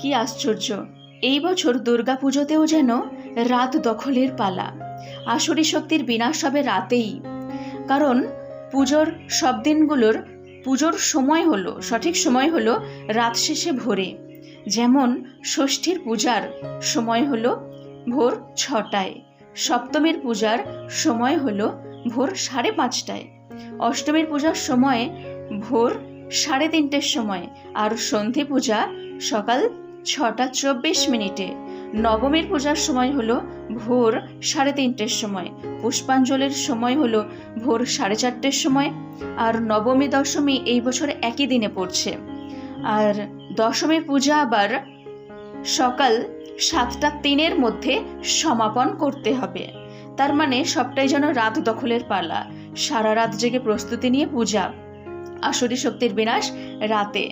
কি আশ্চর্য, এই বছর দুর্গাপুজোতেও যেন রাত দখলের পালা। আসুরি শক্তির বিনাশ হবে রাতেই, কারণ পুজোর সব দিনগুলোর পুজোর সময় হলো, সঠিক সময় হলো রাত শেষে ভোরে। যেমন ষষ্ঠীর পূজার সময় হলো ভোর 6টায়, সপ্তমীর পূজার সময় হলো ভোর 5:30টায়, অষ্টমীর পূজার সময় ভোর 3:30টের সময়, আর সন্ধি পূজা সকাল 6:24, নবমীর পূজার সময় হলো ভোর 3:30টের সময়, পুষ্পাঞ্জলির সময় হলো ভোর 4:30টের সময়, আর নবমী দশমী এই বছর একই দিনে পড়ছে। আর দশমীর পূজা আবার সকাল 7:03 মধ্যে সমাপন করতে হবে। তার মানে সবটাই যেন রাত দখলের পালা, সারা রাত জেগে প্রস্তুতি নিয়ে পূজা। আসুরি শক্তির বিনাশ রাতে।